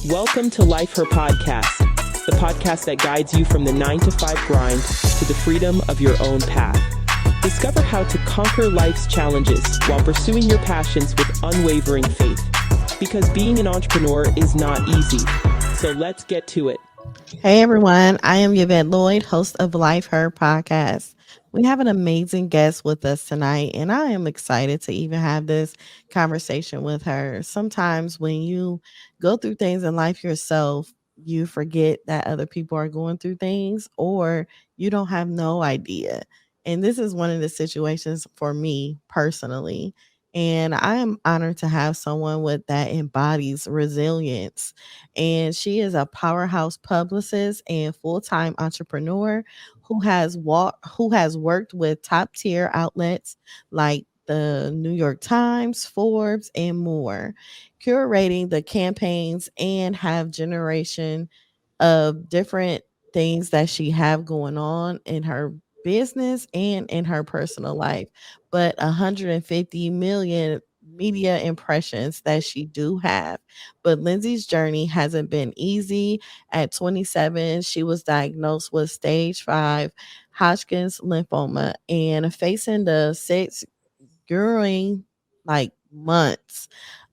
Welcome to Life Her Podcast, the podcast that guides you from the 9-to-5 grind to the freedom of your own path. Discover how to conquer life's challenges while pursuing your passions with unwavering faith. Because being an entrepreneur is not easy. So let's get to it. Hey everyone, I am Yvette Lloyd, host of Life Her Podcast. We have an amazing guest with us tonight, and I am excited to even have this conversation with her. Sometimes when you go through things in life yourself, you forget that other people are going through things or you don't have no idea. And this is one of the situations for me personally. And I am honored to have someone with that embodies resilience. And she is a powerhouse publicist and full-time entrepreneur who has worked with top tier outlets like the New York Times, Forbes, and more, curating the campaigns and have generation of different things that she have going on in her business and in her personal life. But 150 million media impressions that she do have. But Lindsey's journey hasn't been easy. At 27, she was diagnosed with stage 5 Hodgkin's lymphoma and facing the 6 during like months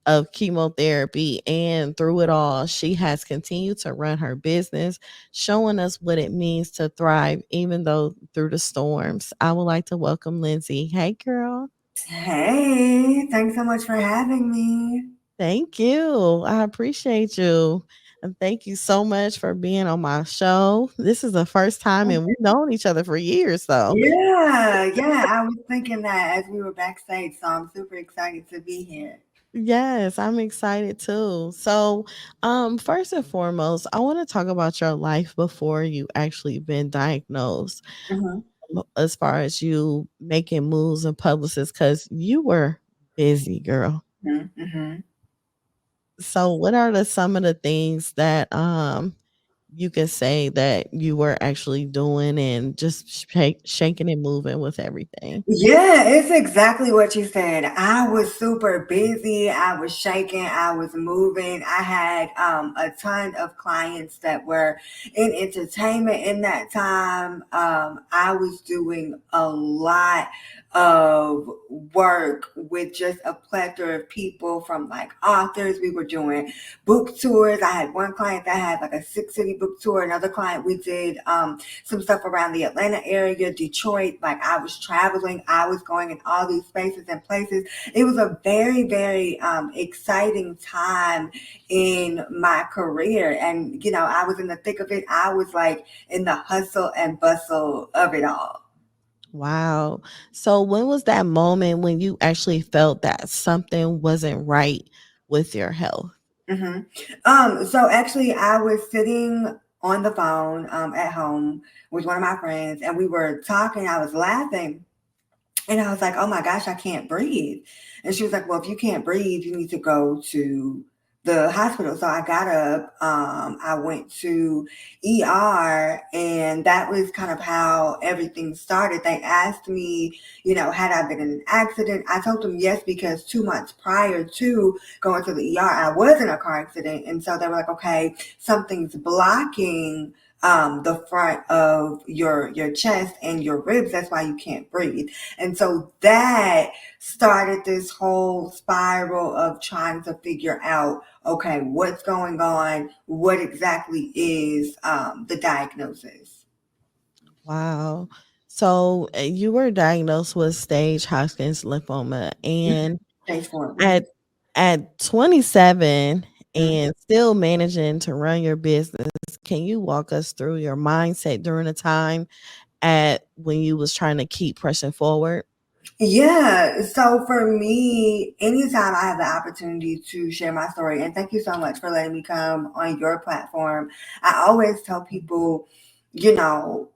of chemotherapy. And through it all, she has continued to run her business, showing us what it means to thrive, even though through the storms. I would like to welcome Lindsey. Hey, girl. Hey, thanks so much for having me. Thank you. I appreciate you. And thank you so much for being on my show. This is the first time, and we've known each other for years, though. Yeah, I was thinking that as we were backstage, so I'm super excited to be here. Yes, I'm excited too. So, first and foremost, I want to talk about your life before you actually been diagnosed, Mhm. as far as you making moves and publicists, because you were busy, girl. Mhm. So, what are some of the things that you can say that you were actually doing and just shaking and moving with everything? Yeah, it's exactly what you said. I was super busy. I was shaking. I was moving. I had a ton of clients that were in entertainment in that time. I was doing a lot of work with just a plethora of people from like authors. We were doing book tours. I had one client that had like a 6-city book tour. Another client we did some stuff around the Atlanta area, Detroit. Like I was traveling, I was going in all these spaces and places. It was a very, very exciting time in my career. And, you know, I was in the thick of it. I was like in the hustle and bustle of it all. Wow. So when was that moment when you actually felt that something wasn't right with your health? hmm so actually, I was sitting on the phone at home with one of my friends, and we were talking. I was laughing, and I was like, oh my gosh, I can't breathe. And she was like, well, if you can't breathe, you need to go to the hospital. So I got up, I went to ER, and that was kind of how everything started. They asked me, you know, had I been in an accident? I told them yes, because 2 months prior to going to the ER, I was in a car accident. And so they were like, okay, something's blocking the front of your chest and your ribs. That's why you can't breathe. And so that started this whole spiral of trying to figure out, okay, what's going on? What exactly is the diagnosis? Wow. So you were diagnosed with stage Hodgkin's lymphoma, and Stage 4. at 27 Mhm. and still managing to run your business, can you walk us through your mindset during the time at when you was trying to keep pressing forward? Yeah. So for me, anytime I have the opportunity to share my story, and thank you so much for letting me come on your platform, I always tell people, you know,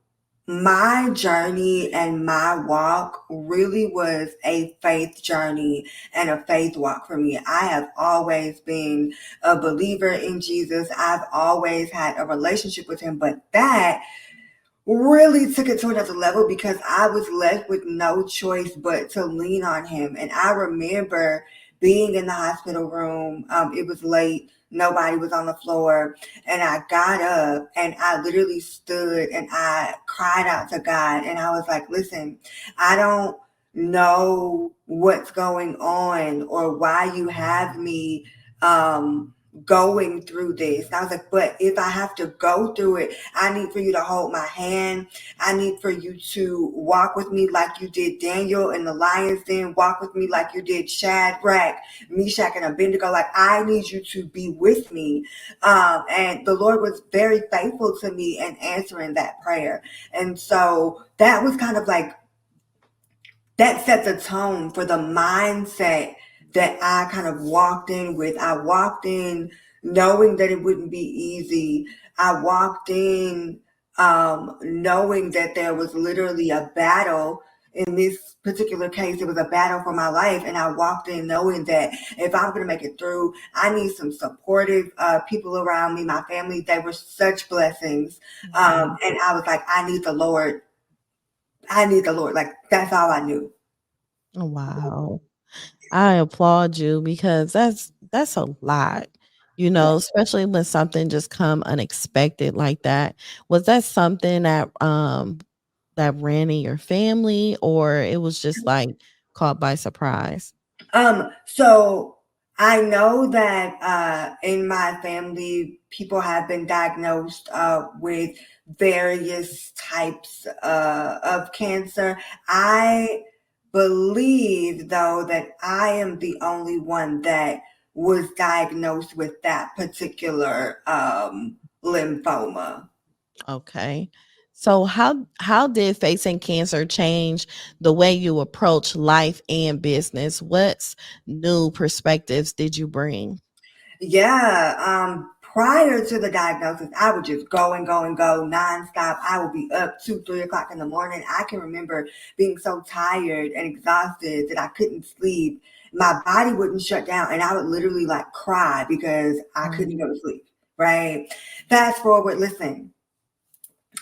my journey and my walk really was a faith journey and a faith walk for me. I have always been a believer in Jesus. I've always had a relationship with him, but that really took it to another level because I was left with no choice but to lean on him. And I remember being in the hospital room. It was late Nobody was on the floor. And I got up and I literally stood and I cried out to God. And I was like, listen, I don't know what's going on or why you have me going through this. And I was like, but if I have to go through it, I need for you to hold my hand. I need for you to walk with me like you did Daniel in the lion's den, walk with me like you did Shadrach, Meshach, and Abednego. Like, I need you to be with me. And the Lord was very faithful to me in answering that prayer. And so that was kind of like, that set the tone for the mindset that I kind of walked in with. I walked in knowing that it wouldn't be easy. I walked in knowing that there was literally a battle. In this particular case, it was a battle for my life. And I walked in knowing that if I'm going to make it through, I need some supportive people around me. My family, they were such blessings. And I was like, I need the Lord. I need the Lord. Like, that's all I knew. Wow. I applaud you because that's a lot, especially when something just come unexpected like that. Was that something that ran in your family, or it was just like caught by surprise? So I know that in my family, people have been diagnosed with various types of cancer. I believe, though, that I am the only one that was diagnosed with that particular lymphoma. Okay. So how did facing cancer change the way you approach life and business? What's new perspectives did you bring? Yeah, prior to the diagnosis, I would just go and go and go nonstop. I would be up 2, 3 o'clock in the morning. I can remember being so tired and exhausted that I couldn't sleep. My body wouldn't shut down, and I would literally like cry because I couldn't go to sleep. Right. Fast forward, listen,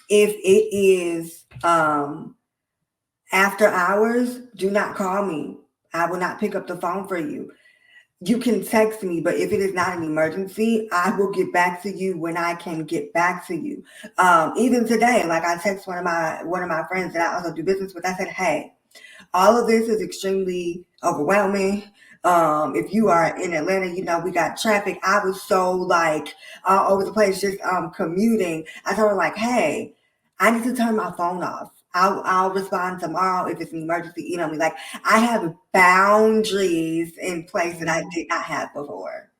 if it is after hours, do not call me. I will not pick up the phone for you. You can text me, but if it is not an emergency, I will get back to you when I can get back to you. Even today, like I text one of my friends that I also do business with. I said, "Hey, all of this is extremely overwhelming. If you are in Atlanta, we got traffic." I was so like all over the place, just commuting. I told her like, "Hey, I need to turn my phone off. I'll respond tomorrow if it's an emergency. Email me." Like, I have boundaries in place that I did not have before.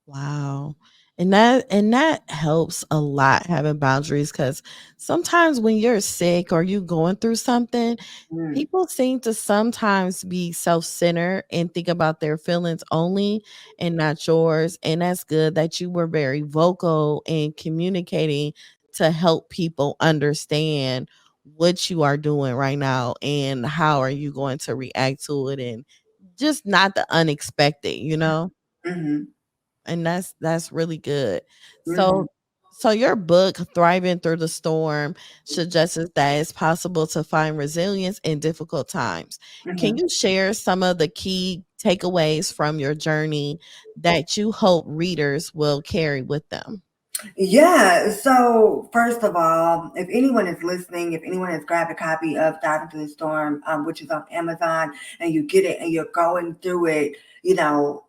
Wow. And that helps a lot, having boundaries, because sometimes when you're sick or you going through something, Mm, people seem to sometimes be self-centered and think about their feelings only and not yours. And that's good that you were very vocal in communicating to help people understand what you are doing right now and how are you going to react to it, and just not the unexpected. mhm, And that's really good. mhm, So your book, Thriving Through the Storm, suggests that it's possible to find resilience in difficult times. Can mhm. you share some of the key takeaways from your journey that you hope readers will carry with them? Yeah. So first of all, if anyone is listening, if anyone has grabbed a copy of Dive into the Storm, which is on Amazon, and you get it and you're going through it, you know,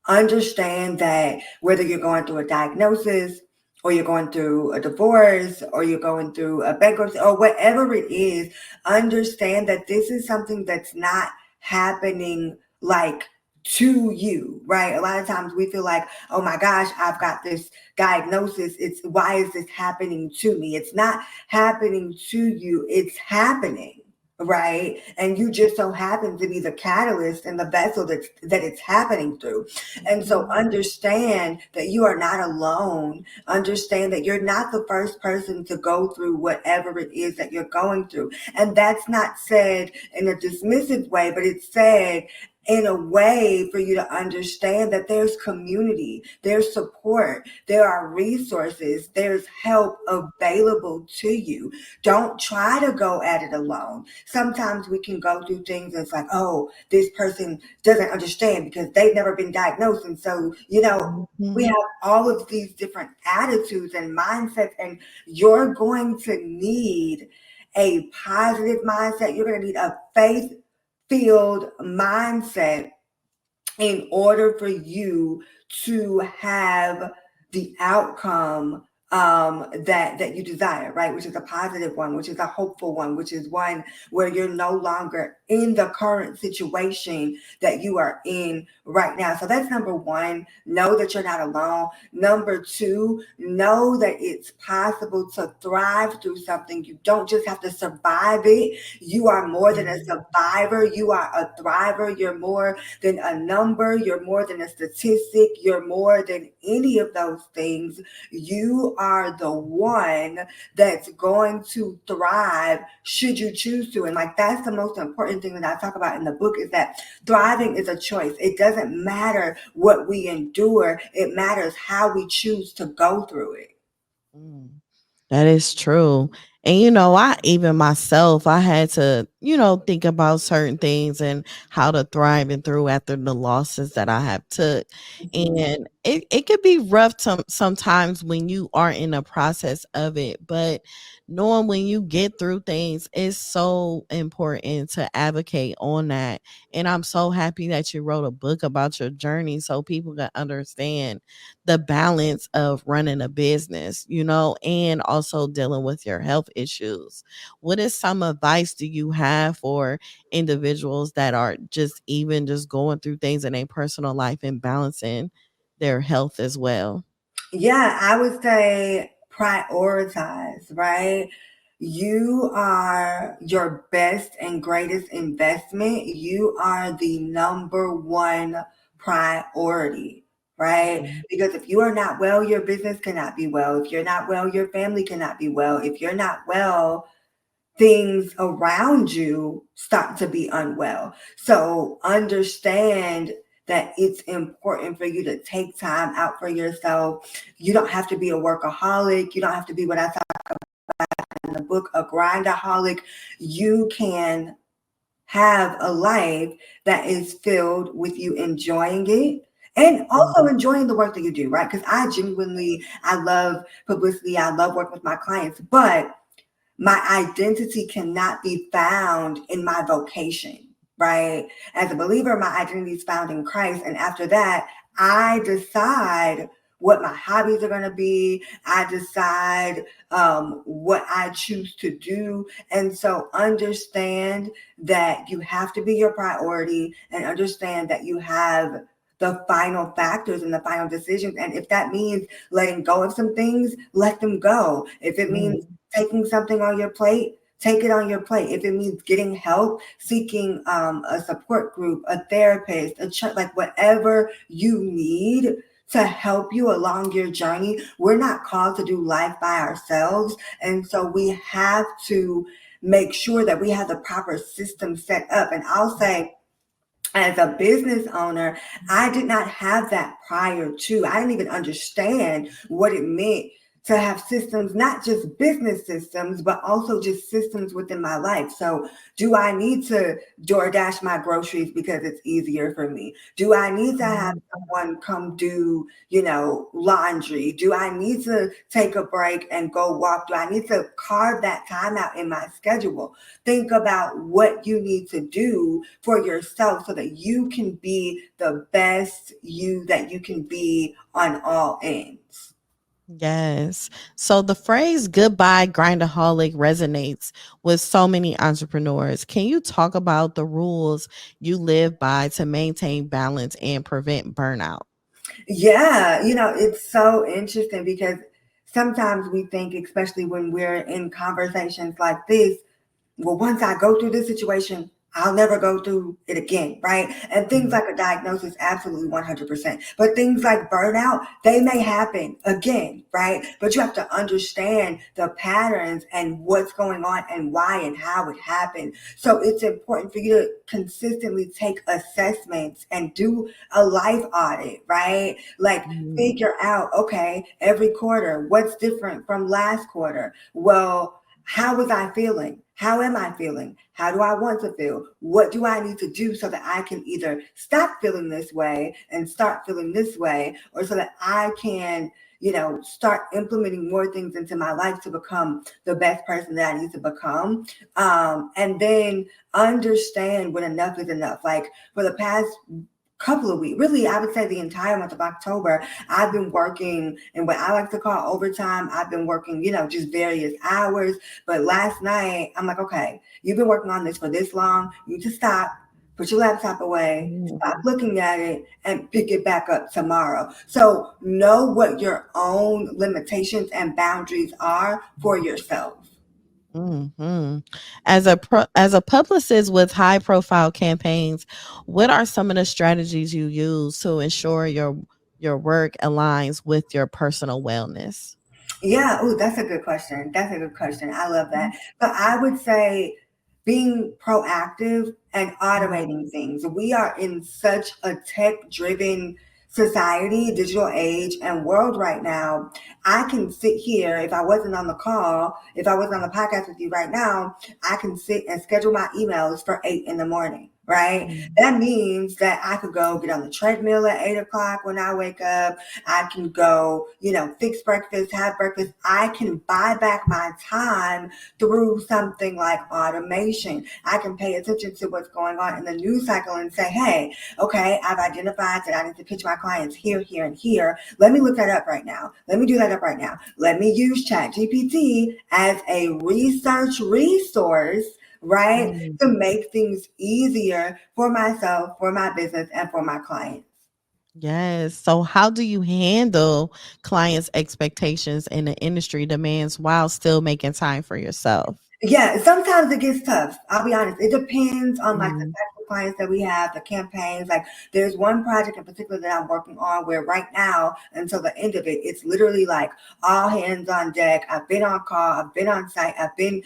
understand that whether you're going through a diagnosis or you're going through a divorce or you're going through a bankruptcy or whatever it is, understand that this is something that's not happening like to you, right? A lot of times we feel like, oh my gosh, I've got this diagnosis. It's why is this happening to me? It's not happening to you, it's happening. Right. And you just so happen to be the catalyst and the vessel that it's happening through. And so understand that you are not alone. Understand that you're not the first person to go through whatever it is that you're going through. And that's not said in a dismissive way, but it's said in a way for you to understand that there's community, there's support, there are resources, there's help available to you. Don't try to go at it alone. Sometimes we can go through things and it's like, oh, this person doesn't understand because they've never been diagnosed. And so, we Mhm. have all of these different attitudes and mindsets, and you're going to need a positive mindset. You're going to need a faith-filled mindset in order for you to have the outcome that you desire, right? Which is a positive one, which is a hopeful one, which is one where you're no longer in the current situation that you are in right now. So that's number one. Know that you're not alone. Number two, know that it's possible to thrive through something. You don't just have to survive it. You are more than a survivor. You are a thriver. You're more than a number. You're more than a statistic. You're more than any of those things. You are the one that's going to thrive should you choose to. And like, that's the most important thing that I talk about in the book, is that thriving is a choice. It doesn't matter what we endure. It matters how we choose to go through it. Mm. That is true. And I even myself, I had to, think about certain things and how to thrive and through after the losses that I have took. And it could be rough sometimes when you are in the process of it, but knowing when you get through things is so important to advocate on that. And I'm so happy that you wrote a book about your journey so people can understand the balance of running a business, and also dealing with your health issues. What is some advice do you have for individuals that are just going through things in a personal life and balancing their health as well? Yeah, I would say prioritize, right? You are your best and greatest investment. You are the number one priority, right? Mhm. Because if you are not well, your business cannot be well. If you're not well, your family cannot be well. If you're not well, things around you start to be unwell. So understand that it's important for you to take time out for yourself. You don't have to be a workaholic. You don't have to be what I talk in the book, a grindaholic. You can have a life that is filled with you enjoying it and also enjoying the work that you do, right? Because I love publicity. I love working with my clients, but my identity cannot be found in my vocation, right? As a believer, my identity is found in Christ. And after that, I decide what my hobbies are going to be. I decide what I choose to do. And so understand that you have to be your priority, and understand that you have the final factors and the final decisions. And if that means letting go of some things, let them go. If it means taking something on your plate, take it on your plate. If it means getting help, seeking a support group, a therapist, a church, like whatever you need to help you along your journey. We're not called to do life by ourselves. And so we have to make sure that we have the proper system set up. And I'll say, as a business owner, I did not have that prior to. I didn't even understand what it meant to have systems, not just business systems, but also just systems within my life. So do I need to DoorDash my groceries because it's easier for me? Do I need to have someone come do, laundry? Do I need to take a break and go walk? Do I need to carve that time out in my schedule? Think about what you need to do for yourself so that you can be the best you that you can be on all ends. Yes. So the phrase goodbye grindaholic resonates with so many entrepreneurs. Can you talk about the rules you live by to maintain balance and prevent burnout? Yeah, it's so interesting because sometimes we think, especially when we're in conversations like this, well, once I go through this situation, I'll never go through it again, right? And things like a diagnosis, absolutely 100%. But things like burnout, they may happen again, right? But you have to understand the patterns and what's going on and why and how it happened. So it's important for you to consistently take assessments and do a life audit, right? Like figure out, okay, every quarter, what's different from last quarter? Well, how was I feeling? How am I feeling? How do I want to feel? What do I need to do so that I can either stop feeling this way and start feeling this way, or so that I can, start implementing more things into my life to become the best person that I need to become. And then understand when enough is enough. Like for the past couple of weeks, really, I would say the entire month of October, I've been working in what I like to call overtime. I've been working, just various hours. But last night, I'm like, okay, you've been working on this for this long. You need to stop, put your laptop away, stop looking at it, and pick it back up tomorrow. So know what your own limitations and boundaries are for yourself. Mm-hmm. As a publicist with high profile campaigns, what are some of the strategies you use to ensure your work aligns with your personal wellness? Yeah, oh, that's a good question. That's a good question. I love that. But I would say being proactive and automating things. We are in such a tech-driven society, digital age, and world right now. I can sit here, if I wasn't on the call, if I wasn't on the podcast with you right now, I can sit and schedule my emails for 8 in the morning. Right. That means that I could go get on the treadmill at 8 o'clock when I wake up. I can go, fix breakfast, have breakfast. I can buy back my time through something like automation. I can pay attention to what's going on in the news cycle and say, hey, okay, I've identified that I need to pitch my clients here, here, and here. Let me look that up right now. Let me do that up right now. Let me use ChatGPT as a research resource, right? To make things easier for myself, for my business, and for my clients. Yes. So how do you handle clients' expectations and the industry demands while still making time for yourself? Yeah, sometimes it gets tough. I'll be honest. It depends on like the Mm. type of clients that we have, the campaigns. Like there's one project in particular that I'm working on where right now until the end of it, it's literally like all hands on deck. I've been on call, I've been on site, I've been,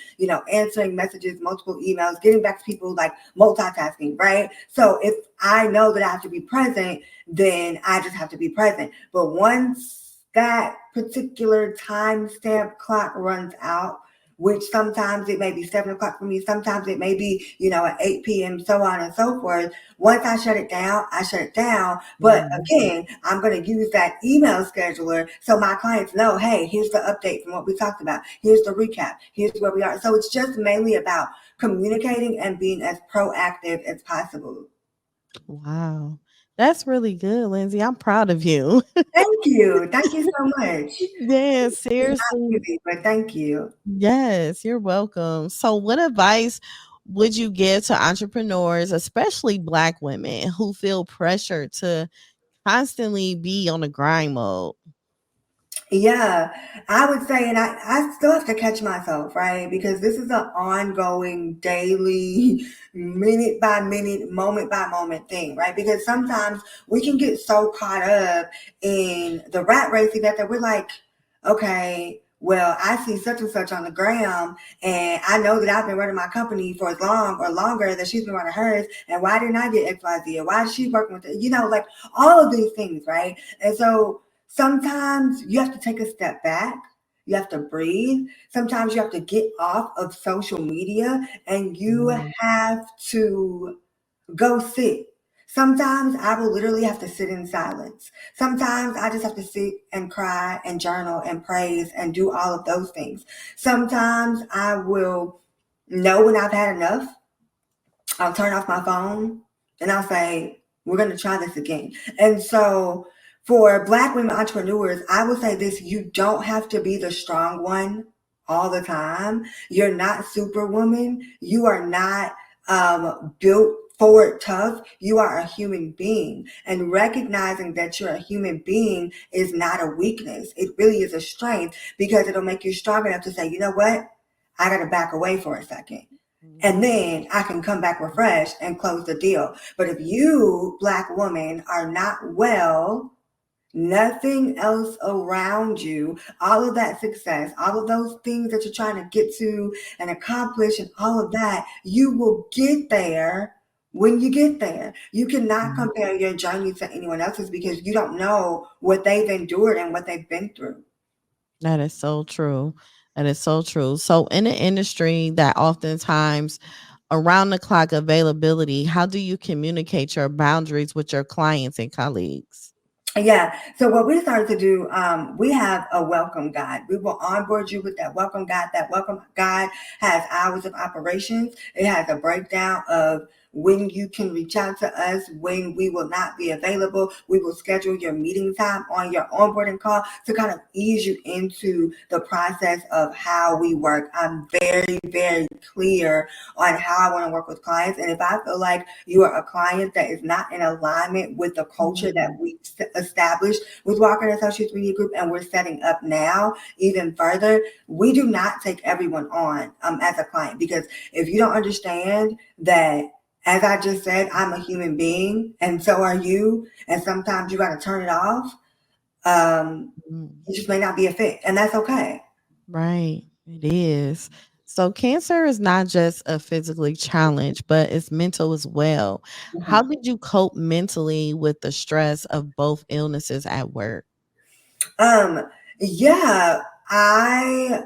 answering messages, multiple emails, getting back to people, like multitasking, right? So if I know that I have to be present, then I just have to be present. But once that particular timestamp clock runs out, which sometimes it may be 7 o'clock for me, sometimes it may be, at 8 p.m., so on and so forth. Once I shut it down, I shut it down. But again, I'm going to use that email scheduler so my clients know, hey, here's the update from what we talked about. Here's the recap. Here's where we are. So it's just mainly about communicating and being as proactive as possible. Wow. That's really good, Lindsay. I'm proud of you. Thank you. Thank you so much. Yeah, It's not seriously. easy, but thank you. Yes, you're welcome. So, what advice would you give to entrepreneurs, especially Black women who feel pressured to constantly be on the grind mode? Yeah, I would say, and I still have to catch myself, right? Because this is an ongoing, daily, minute by minute, moment by moment thing, right? Because sometimes we can get so caught up in the rat race that we're like, okay, well, I see such and such on the gram, and I know that I've been running my company for as long or longer that she's been running hers, and why didn't I get XYZ? Or why is she working with it? Like all of these things, right? And so sometimes you have to take a step back. You have to breathe. Sometimes you have to get off of social media and you have to go sit. Sometimes I will literally have to sit in silence. Sometimes I just have to sit and cry and journal and praise and do all of those things. Sometimes I will know when I've had enough. I'll turn off my phone and I'll say, we're going to try this again. And so for Black women entrepreneurs, I would say this: you don't have to be the strong one all the time. You're not Superwoman. You are not built forward tough. You are a human being. And recognizing that you're a human being is not a weakness. It really is a strength because it'll make you strong enough to say, you know what? I got to back away for a second. and then I can come back refreshed and close the deal. But if you, Black woman, are not well, nothing else around you, all of that success, all of those things that you're trying to get to and accomplish and all of that, you will get there when you get there. You cannot compare your journey to anyone else's because you don't know what they've endured and what they've been through. That is so true. That is so true. So in an industry that oftentimes around the clock availability, how do you communicate your boundaries with your clients and colleagues? Yeah. So what we started to do, we have a welcome guide. We will onboard you with that welcome guide. That welcome guide has hours of operations. It has a breakdown of when you can reach out to us, when we will not be available. We will schedule your meeting time on your onboarding call to kind of ease you into the process of how we work. I'm very, very clear on how I want to work with clients. And if I feel like you are a client that is not in alignment with the culture that we established with Walker and Associates Media Group, and we're setting up now even further, we do not take everyone on as a client, because if you don't understand that, as I just said, I'm a human being and so are you, and sometimes you got to turn it off, it just may not be a fit, and that's okay. Right. It is. So cancer is not just a physically challenge, but it's mental as well. How Mhm. did you cope mentally with the stress of both illnesses at work? Yeah, I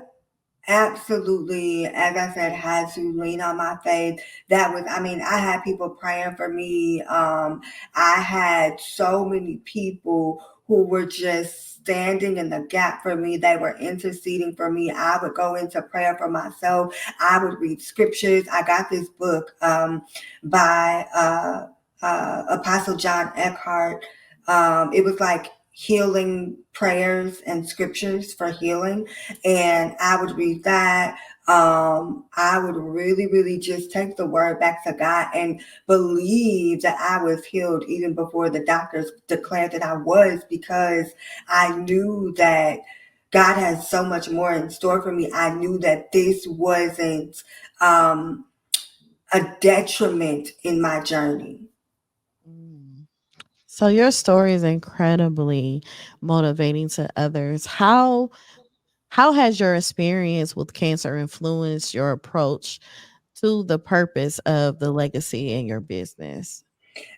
absolutely, as I said, had to lean on my faith. That was, I mean, I had people praying for me. I had so many people who were just standing in the gap for me. They were interceding for me. I would go into prayer for myself. I would read scriptures. I got this book by Apostle John Eckhart. It was like healing prayers and scriptures for healing, and I would read that. I would really, really just take the word back to God and believe that I was healed even before the doctors declared that I was, because I knew that God has so much more in store for me. I knew that this wasn't a detriment in my journey. Mm. So your story is incredibly motivating to others. How has your experience with cancer influenced your approach to the purpose of the legacy in your business?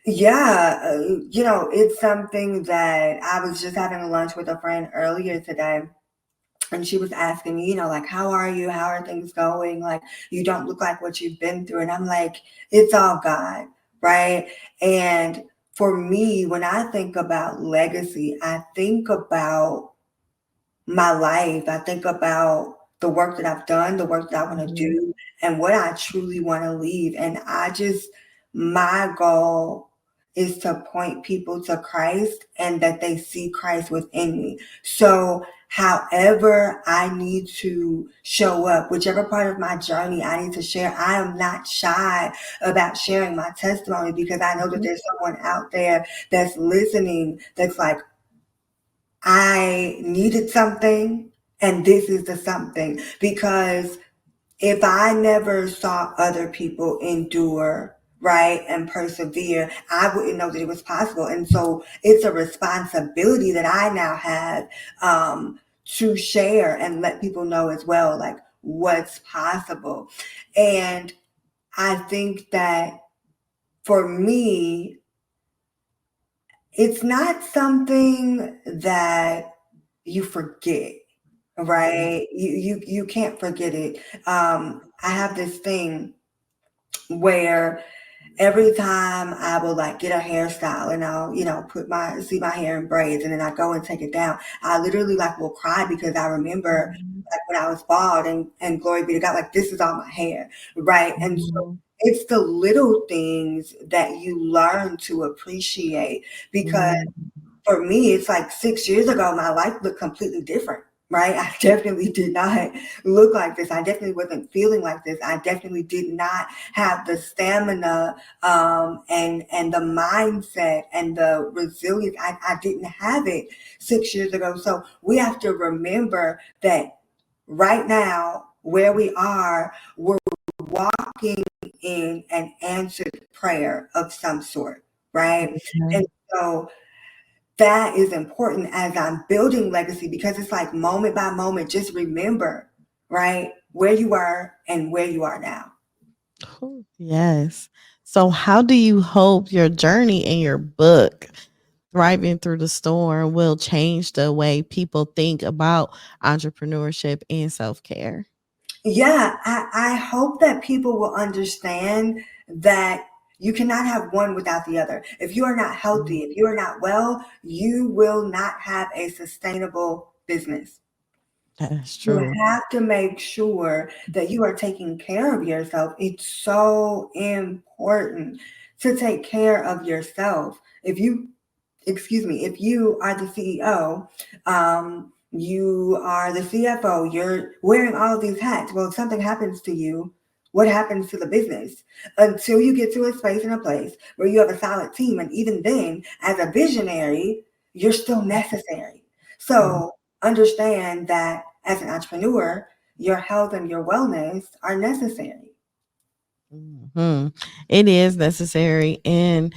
Yeah, it's something that I was just having lunch with a friend earlier today. And she was asking me, like, how are you? How are things going? Like, you don't look like what you've been through. And I'm like, it's all God, right? And for me, when I think about legacy, I think about my life. I think about the work that I've done, the work that I want to Mhm. do, and what I truly want to leave. And my goal is to point people to Christ and that they see Christ within me. So, however I need to show up, whichever part of my journey I need to share, I am not shy about sharing my testimony, because I know that Mhm. there's someone out there that's listening that's like, I needed something, and this is the something. Because if I never saw other people endure, right, and persevere, I wouldn't know that it was possible. And so it's a responsibility that I now have, to share and let people know as well, like, what's possible. And I think that for me, it's not something that you forget, right? You can't forget it. I have this thing where every time I will like get a hairstyle and I'll, see my hair in braids, and then I go and take it down, I literally like will cry, because I remember Mhm. like when I was bald, and glory be to God, like, this is all my hair, right? And so Mhm. it's the little things that you learn to appreciate, because Mhm. for me, it's like 6 years ago, my life looked completely different, right? I definitely did not look like this. I definitely wasn't feeling like this. I definitely did not have the stamina, and the mindset and the resilience. I didn't have it 6 years ago. So we have to remember that right now, where we are, we're walking in an answered prayer of some sort, right? Okay. And so that is important as I'm building legacy, because it's like moment by moment, just remember, right, where you were and where you are now. Oh, yes. So, how do you hope your journey in your book, Thriving Through the Storm, will change the way people think about entrepreneurship and self care? Yeah, I hope that people will understand that you cannot have one without the other. If you are not healthy, if you are not well, you will not have a sustainable business. That's You true. have to make sure that you are taking care of yourself. It's so important to take care of yourself. If you are the CEO, you are the CFO, you're wearing all of these hats. Well, if something happens to you, what happens to the business? Until you get to a space and a place where you have a solid team. And even then, as a visionary, you're still necessary. So understand that as an entrepreneur, your health and your wellness are necessary. Mhm. It is necessary. And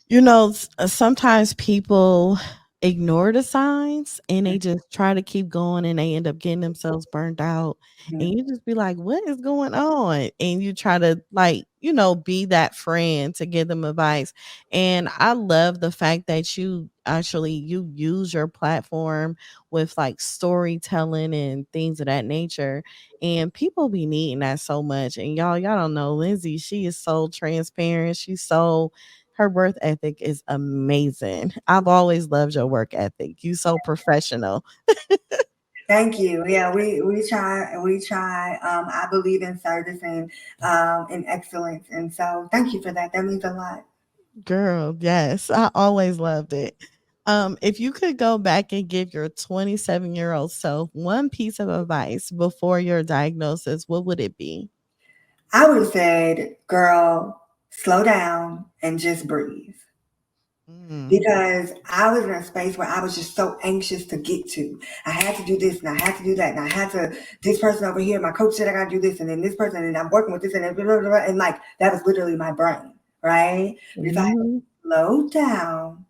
you know, sometimes people ignore the signs and they just try to keep going and they end up getting themselves burned out. And Mhm. you just be like, what is going on? And you try to, like, you know, be that friend to give them advice. And I love the fact that you use your platform with like storytelling and things of that nature. And people be needing that so much. And y'all don't know Lindsay, she is so transparent. Her work ethic is amazing. I've always loved your work ethic. You so professional. Thank you. Yeah, we try. I believe in service and in excellence, and so thank you for that. That means a lot. Girl, yes. I always loved it. If you could go back and give your 27-year-old self one piece of advice before your diagnosis, what would it be? I would have said, "Girl, slow down and just breathe." Mm. Because I was in a space where I was just so anxious to get to. I had to do this and I had to do that and I had to, this person over here, my coach said I gotta do this, and then this person, and I'm working with this, and then blah, blah, blah, and like that was literally my brain, right? But if I had Mhm. slowed down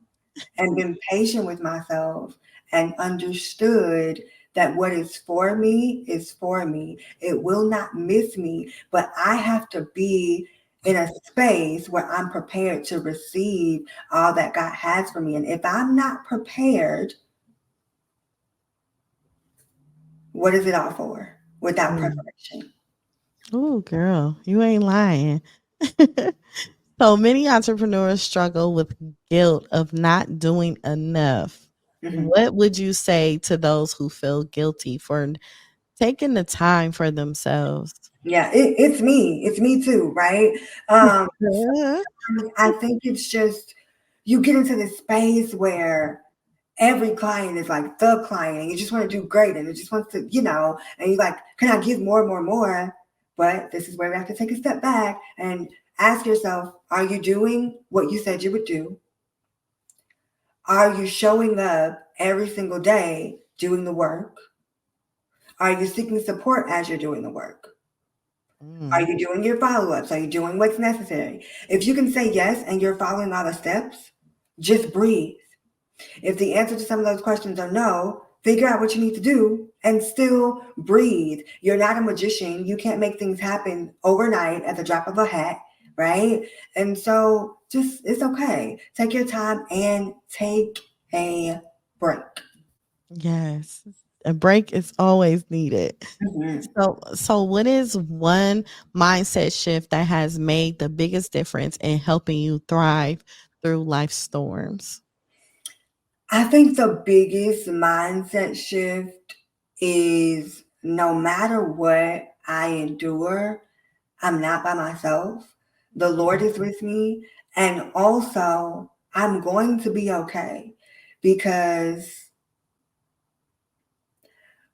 and been patient with myself and understood that what is for me is for me, it will not miss me, but I have to be in a space where I'm prepared to receive all that God has for me. And if I'm not prepared, what is it all for without Mm. preparation? Oh, girl, you ain't lying. So many entrepreneurs struggle with guilt of not doing enough. Mhm. What would you say to those who feel guilty for taking the time for themselves? Yeah, it's me. It's me too, right? Um, Yeah. I think it's just you get into this space where every client is like the client, and you just want to do great, and it just wants to, and you're like, can I give more, more, more? But this is where we have to take a step back and ask yourself, are you doing what you said you would do? Are you showing up every single day doing the work? Are you seeking support as you're doing the work? Are Mm. you doing your follow-ups? Are you doing what's necessary? If you can say yes and you're following all the steps, just breathe. If the answer to some of those questions are no, figure out what you need to do and still breathe. You're not a magician. You can't make things happen overnight at the drop of a hat, right? And so just, it's okay. Take your time and take a break. Yes. A break is always needed. Mhm. So what is one mindset shift that has made the biggest difference in helping you thrive through life storms? I think the biggest mindset shift is no matter what I endure, I'm not by myself. The Lord is with me. And also, I'm going to be okay, because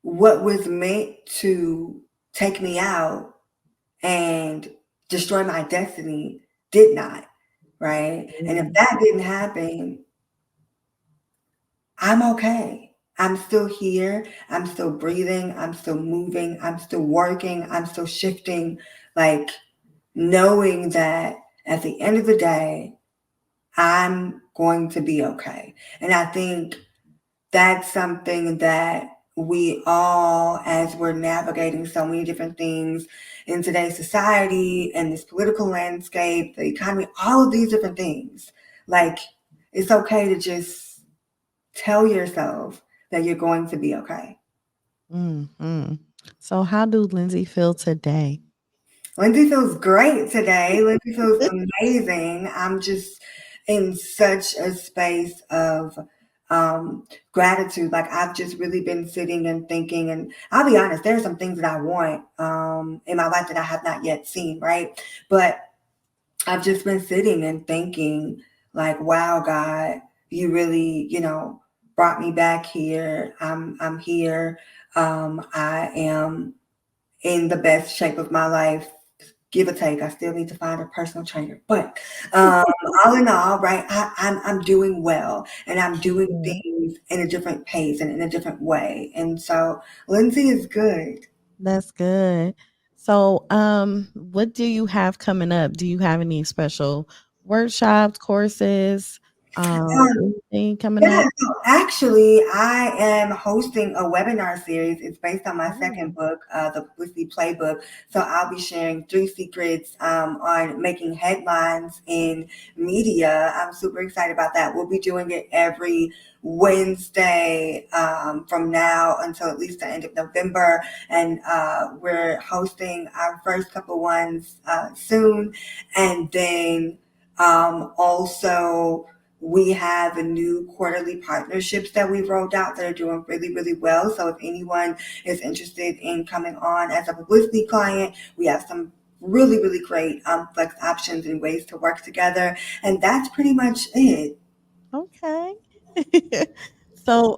what was meant to take me out and destroy my destiny did not, right? And if Mm. that didn't happen, I'm okay. I'm still here. I'm still breathing. I'm still moving. I'm still working. I'm still shifting. like knowing that at the end of the day, I'm going to be okay. And I think that's something that we all, as we're navigating so many different things in today's society and this political landscape, the economy, all of these different things, like it's okay to just tell yourself that you're going to be okay. Mm-hmm. So how do Lindsey feel today? Lindsey feels great today. Lindsey feels amazing. I'm just in such a space of gratitude. Like I've just really been sitting and thinking, and I'll be honest, there are some things that I want in my life that I have not yet seen, right? But I've just been sitting and thinking like, wow, God, you really, brought me back here. I'm here. I am in the best shape of my life, give or take. I still need to find a personal trainer, but all in all, right, I'm doing well, and I'm doing things in a different pace and in a different way. And so Lindsey is good. That's good. So, what do you have coming up? Do you have any special workshops, courses, anything coming Yeah, up? so actually, I am hosting a webinar series. It's based on my Oh, second book, the Publicity Playbook. So I'll be sharing 3 secrets on making headlines in media. I'm super excited about that. We'll be doing it every Wednesday from now until at least the end of November. And we're hosting our first couple ones soon. And then also, we have a new quarterly partnerships that we've rolled out that are doing really, really well. So if anyone is interested in coming on as a publicity client, we have some really, really great flex options and ways to work together. And that's pretty much it. okay. So,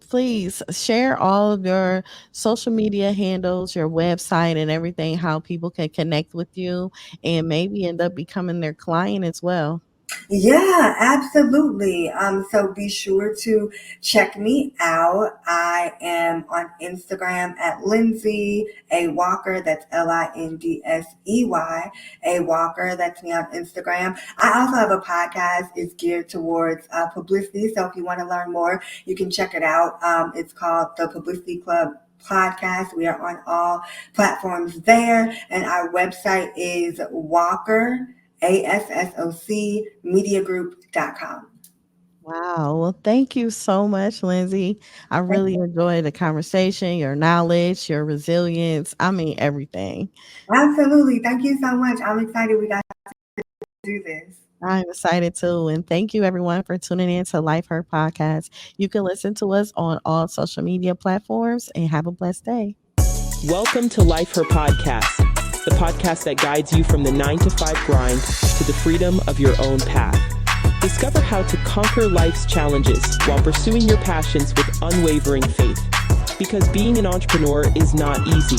please share all of your social media handles, your website, and everything, how people can connect with you and maybe end up becoming their client as well. Yeah, absolutely. So be sure to check me out. I am on Instagram at Lindsey A Walker. That's Lindsey A Walker. That's me on Instagram. I also have a podcast. It's geared towards publicity. So if you want to learn more, you can check it out. It's called the Publicity Club Podcast. We are on all platforms there, and our website is Walker ASSOC mediagroup.com. Wow. Well, thank you so much, Lindsey. I really enjoyed the conversation, your knowledge, your resilience. I mean, everything. Absolutely. Thank you so much. I'm excited we got to do this. I'm excited too. And thank you, everyone, for tuning in to Life Her Podcast. You can listen to us on all social media platforms and have a blessed day. Welcome to Life Her Podcast, the podcast that guides you from the 9-to-5 grind to the freedom of your own path. Discover how to conquer life's challenges while pursuing your passions with unwavering faith. Because being an entrepreneur is not easy.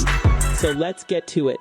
So let's get to it.